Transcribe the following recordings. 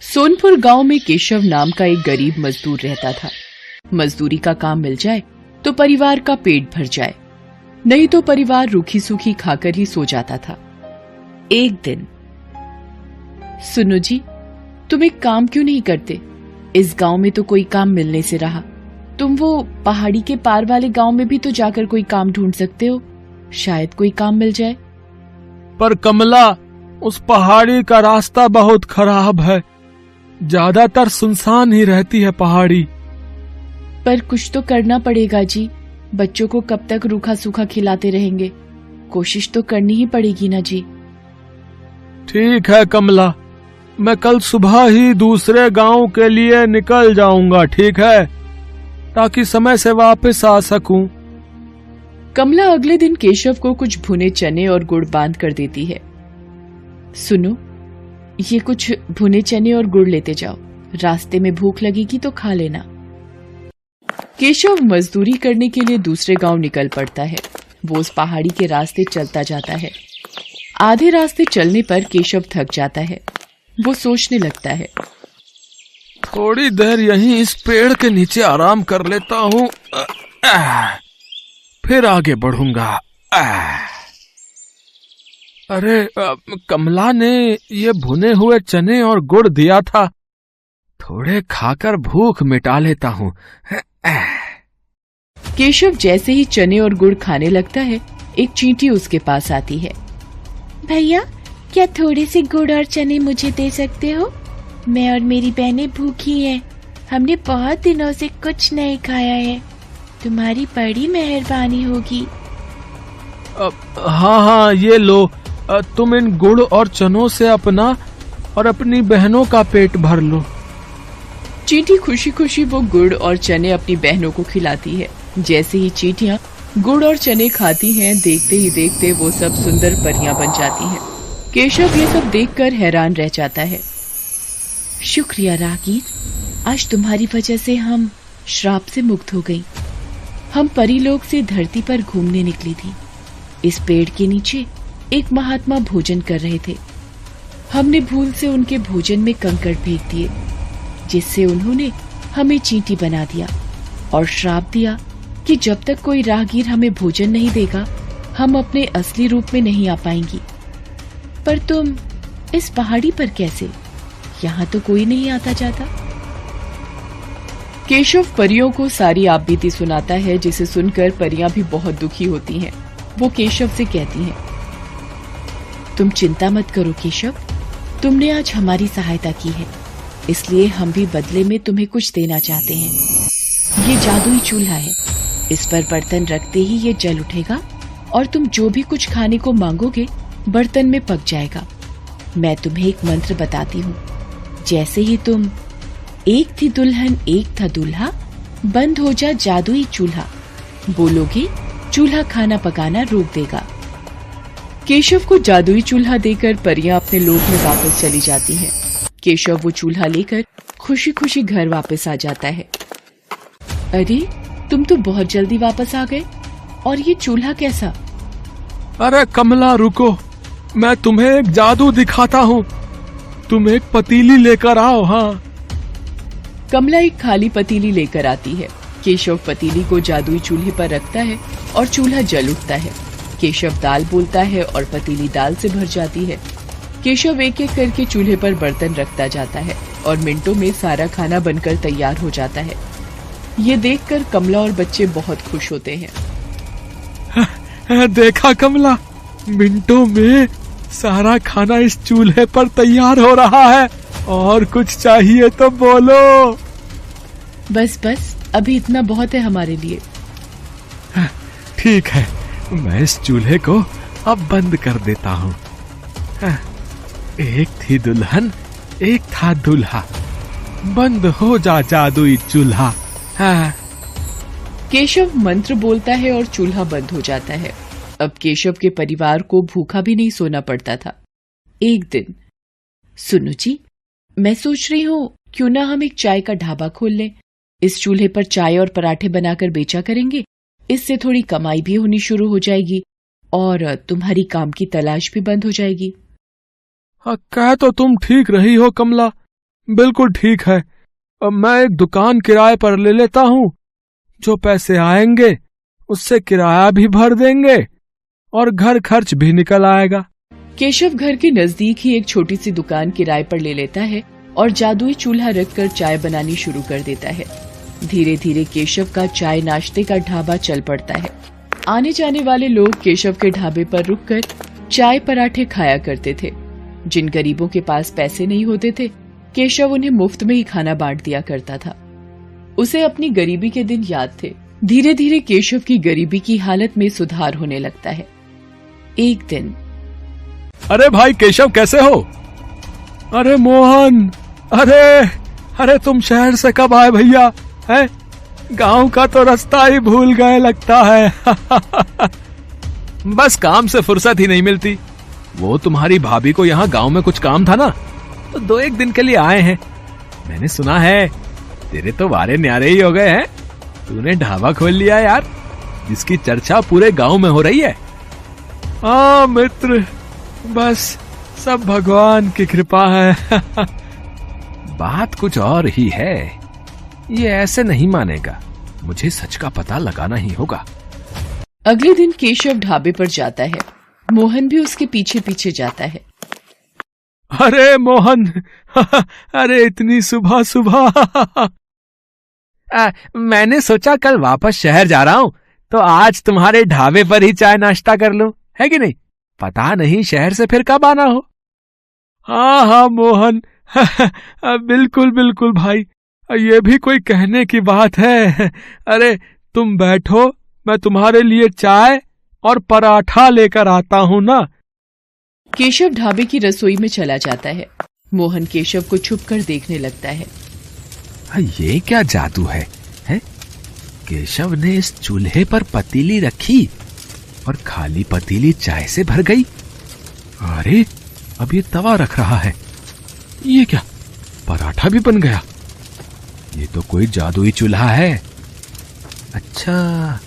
सोनपुर गांव में केशव नाम का एक गरीब मजदूर रहता था। मजदूरी का काम मिल जाए तो परिवार का पेट भर जाए, नहीं तो परिवार रूखी सूखी खाकर ही सो जाता था। एक दिन, सुनो जी, तुम एक काम क्यों नहीं करते? इस गांव में तो कोई काम मिलने से रहा। तुम वो पहाड़ी के पार वाले गांव में भी तो जाकर कोई काम ढूंढ सकते हो, शायद कोई काम मिल जाए। पर कमला, उस पहाड़ी का रास्ता बहुत खराब है, ज्यादातर सुनसान ही रहती है पहाड़ी। पर कुछ तो करना पड़ेगा जी, बच्चों को कब तक रूखा सूखा खिलाते रहेंगे? कोशिश तो करनी ही पड़ेगी ना जी। ठीक है कमला, मैं कल सुबह ही दूसरे गांव के लिए निकल जाऊंगा, ठीक है, ताकि समय से वापस आ सकूं। कमला अगले दिन केशव को कुछ भुने चने और गुड़ बांध कर देती है। सुनो, ये कुछ भुने चने और गुड़ लेते जाओ, रास्ते में भूख लगेगी तो खा लेना। केशव मजदूरी करने के लिए दूसरे गांव निकल पड़ता है। वो उस पहाड़ी के रास्ते चलता जाता है। आधे रास्ते चलने पर केशव थक जाता है। वो सोचने लगता है, थोड़ी देर यहीं इस पेड़ के नीचे आराम कर लेता हूँ, फिर आगे बढ़ूंगा। अरे कमला ने ये भुने हुए चने और गुड़ दिया था, थोड़े खाकर भूख मिटा लेता हूँ। केशव जैसे ही चने और गुड़ खाने लगता है, एक चींटी उसके पास आती है। भैया, क्या थोड़े से गुड़ और चने मुझे दे सकते हो? मैं और मेरी बहनें भूखी हैं। हमने बहुत दिनों से कुछ नहीं खाया है। तुम्हारी बड़ी मेहरबानी होगी। हाँ, ये लो, तुम इन गुड़ और चनों से अपना और अपनी बहनों का पेट भर लो। चींटी खुशी खुशी वो गुड़ और चने अपनी बहनों को खिलाती है। जैसे ही चींटियां गुड़ और चने खाती हैं, देखते ही देखते वो सब सुंदर परियां बन जाती हैं। केशव ये सब देखकर हैरान रह जाता है। शुक्रिया रागीर, आज तुम्हारी वजह से हम श्राप से मुक्त हो गई। हम परीलोक से धरती पर घूमने निकली थी। इस पेड़ के नीचे एक महात्मा भोजन कर रहे थे। हमने भूल से उनके भोजन में कंकड़ फेंक दिए, जिससे उन्होंने हमें चींटी बना दिया और श्राप दिया कि जब तक कोई राहगीर हमें भोजन नहीं देगा, हम अपने असली रूप में नहीं आ पाएंगी। पर तुम इस पहाड़ी पर कैसे? यहाँ तो कोई नहीं आता जाता। केशव परियों को सारी आपबीती सुनाता है, जिसे सुनकर परियां भी बहुत दुखी होती हैं। वो केशव से कहती हैं, तुम चिंता मत करो केशव, तुमने आज हमारी सहायता की है, इसलिए हम भी बदले में तुम्हें कुछ देना चाहते हैं। ये जादुई चूल्हा है, इस पर बर्तन रखते ही ये जल उठेगा और तुम जो भी कुछ खाने को मांगोगे बर्तन में पक जाएगा। मैं तुम्हें एक मंत्र बताती हूँ। जैसे ही तुम एक थी दुल्हन एक था दूल्हा, बंद हो जा जादुई चूल्हा बोलोगे, चूल्हा खाना पकाना रोक देगा। केशव को जादुई चूल्हा देकर परियां अपने लोक में वापस चली जाती हैं। केशव वो चूल्हा लेकर खुशी खुशी घर वापस आ जाता है। अरे, तुम तो बहुत जल्दी वापस आ गए, और ये चूल्हा कैसा? अरे कमला रुको, मैं तुम्हें एक जादू दिखाता हूँ। तुम एक पतीली लेकर आओ। हाँ। कमला एक खाली पतीली लेकर आती है। केशव पतीली को जादुई चूल्हे पर रखता है और चूल्हा जल उठता है। केशव दाल बोलता है और पतीली दाल से भर जाती है। केशव एक एक करके चूल्हे पर बर्तन रखता जाता है और मिनटों में सारा खाना बनकर तैयार हो जाता है। ये देखकर कमला और बच्चे बहुत खुश होते हैं। देखा कमला, मिनटों में सारा खाना इस चूल्हे पर तैयार हो रहा है। और कुछ चाहिए तो बोलो। बस बस, अभी इतना बहुत है हमारे लिए। ठीक है, मैं इस चूल्हे को अब बंद कर देता हूँ। एक थी दुल्हन एक था दूल्हा, बंद हो जा जादुई चूल्हा। केशव मंत्र बोलता है और चूल्हा बंद हो जाता है। अब केशव के परिवार को भूखा भी नहीं सोना पड़ता था। एक दिन, सुनो जी, मैं सोच रही हूँ क्यों ना हम एक चाय का ढाबा खोल लें। इस चूल्हे पर चाय और पराठे बनाकर बेचा करेंगे, इससे थोड़ी कमाई भी होनी शुरू हो जाएगी और तुम्हारी काम की तलाश भी बंद हो जाएगी। कह तो तुम ठीक रही हो कमला, बिल्कुल ठीक है। अब मैं एक दुकान किराए पर ले लेता हूँ। जो पैसे आएंगे उससे किराया भी भर देंगे और घर खर्च भी निकल आएगा। केशव घर के नजदीक ही एक छोटी सी दुकान किराए पर ले लेता है और जादुई चूल्हा रखकर चाय बनानी शुरू कर देता है। धीरे धीरे केशव का चाय नाश्ते का ढाबा चल पड़ता है। आने जाने वाले लोग केशव के ढाबे पर रुककर चाय पराठे खाया करते थे। जिन गरीबों के पास पैसे नहीं होते थे, केशव उन्हें मुफ्त में ही खाना बांट दिया करता था। उसे अपनी गरीबी के दिन याद थे। धीरे धीरे केशव की गरीबी की हालत में सुधार होने लगता है। एक दिन, अरे भाई केशव, कैसे हो? अरे मोहन, अरे तुम शहर से कब आए भैया? है गांव का तो रास्ता ही भूल गए लगता है। बस काम से फुर्सत ही नहीं मिलती। वो तुम्हारी भाभी को यहाँ गांव में कुछ काम था ना, तो 2-1 दिन के लिए आए हैं। मैंने सुना है तेरे तो वारे न्यारे ही हो गए हैं। तूने ढाबा खोल लिया यार, जिसकी चर्चा पूरे गांव में हो रही है। हाँ मित्र, बस सब भगवान की कृपा है। बात कुछ और ही है। ये ऐसे नहीं मानेगा, मुझे सच का पता लगाना ही होगा। अगले दिन केशव ढाबे पर जाता है। मोहन भी उसके पीछे पीछे जाता है। अरे मोहन, अरे इतनी सुबह सुबह। मैंने सोचा कल वापस शहर जा रहा हूँ, तो आज तुम्हारे ढाबे पर ही चाय नाश्ता कर लूं, है कि नहीं? पता नहीं शहर से फिर कब आना हो। हाँ मोहन, बिल्कुल बिल्कुल भाई, ये भी कोई कहने की बात है। अरे तुम बैठो, मैं तुम्हारे लिए चाय और पराठा लेकर आता हूँ ना। केशव ढाबे की रसोई में चला जाता है। मोहन केशव को छुपकर देखने लगता है। ये क्या जादू है? केशव ने इस चूल्हे पर पतीली रखी और खाली पतीली चाय से भर गई। अरे अब ये तवा रख रहा है। ये क्या, पराठा भी बन गया? ये तो कोई जादुई चूल्हा है। अच्छा,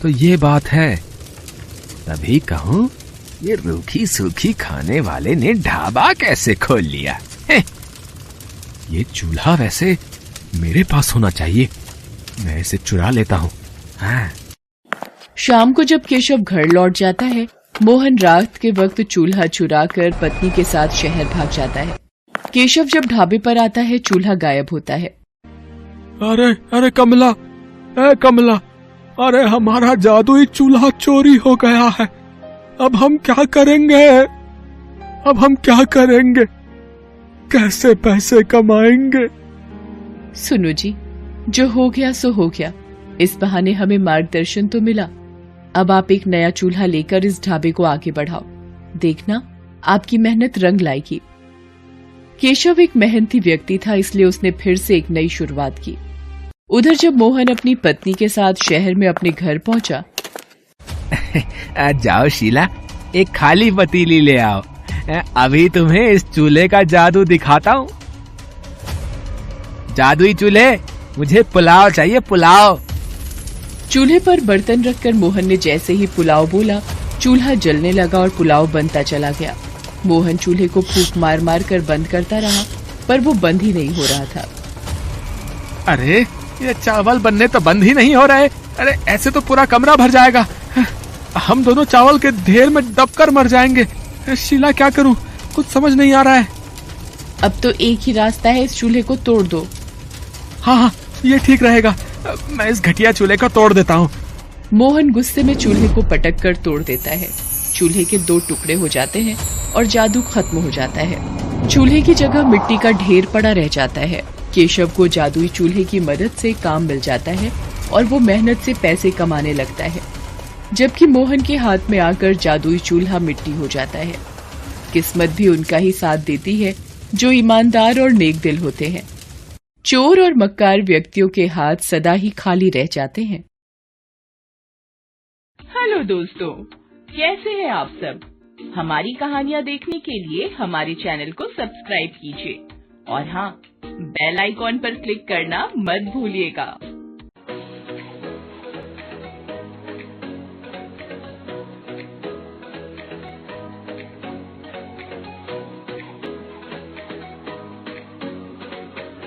तो ये बात है। तभी कहूं, ये रूखी सूखी खाने वाले ने ढाबा कैसे खोल लिया है? ये चूल्हा वैसे मेरे पास होना चाहिए, मैं इसे चुरा लेता हूँ। हाँ। शाम को जब केशव घर लौट जाता है, मोहन रात के वक्त चूल्हा चुरा कर पत्नी के साथ शहर भाग जाता है। केशव जब ढाबे पर आता है, चूल्हा गायब होता है। अरे कमला, कमला, अरे हमारा जादुई चूल्हा चोरी हो गया है। अब हम क्या करेंगे? कैसे पैसे कमाएंगे? सुनो जी, जो हो गया सो हो गया। इस बहाने हमें मार्गदर्शन तो मिला। अब आप एक नया चूल्हा लेकर इस ढाबे को आगे बढ़ाओ। देखना, आपकी मेहनत रंग लाएगी। केशव एक मेहनती व्यक्ति था, इसलिए उसने फिर से एक नई शुरुआत की। उधर जब मोहन अपनी पत्नी के साथ शहर में अपने घर पहुंचा। जाओ शीला, एक खाली पतीली ले आओ। अभी तुम्हें इस चूल्हे का जादू दिखाता हूँ। जादुई चूल्हे, मुझे पुलाव चाहिए, पुलाव। चूल्हे पर बर्तन रखकर मोहन ने जैसे ही पुलाव बोला, चूल्हा जलने लगा और पुलाव बनता चला गया। मोहन चूल्हे को फूंक मार मार कर बंद करता रहा, पर वो बंद ही नहीं हो रहा था। अरे ये चावल बनने तो बंद ही नहीं हो रहे। अरे ऐसे तो पूरा कमरा भर जाएगा। हम दोनों चावल के ढेर में दबकर मर जाएंगे। शीला, क्या करूं? कुछ समझ नहीं आ रहा है। अब तो एक ही रास्ता है, इस चूल्हे को तोड़ दो। हाँ, ये ठीक रहेगा। मैं इस घटिया चूल्हे को तोड़ देता हूँ। मोहन गुस्से में चूल्हे को पटक कर तोड़ देता है। चूल्हे के 2 टुकड़े हो जाते हैं और जादू खत्म हो जाता है। चूल्हे की जगह मिट्टी का ढेर पड़ा रह जाता है। केशव को जादुई चूल्हे की मदद से काम मिल जाता है और वो मेहनत से पैसे कमाने लगता है, जबकि मोहन के हाथ में आकर जादुई चूल्हा मिट्टी हो जाता है। किस्मत भी उनका ही साथ देती है जो ईमानदार और नेक दिल होते हैं। चोर और मक्कार व्यक्तियों के हाथ सदा ही खाली रह जाते हैं। हेलो दोस्तों, कैसे हैं आप सब? हमारी कहानियाँ देखने के लिए हमारे चैनल को सब्सक्राइब कीजिए और हाँ, बेल आइकॉन पर क्लिक करना मत भूलिएगा।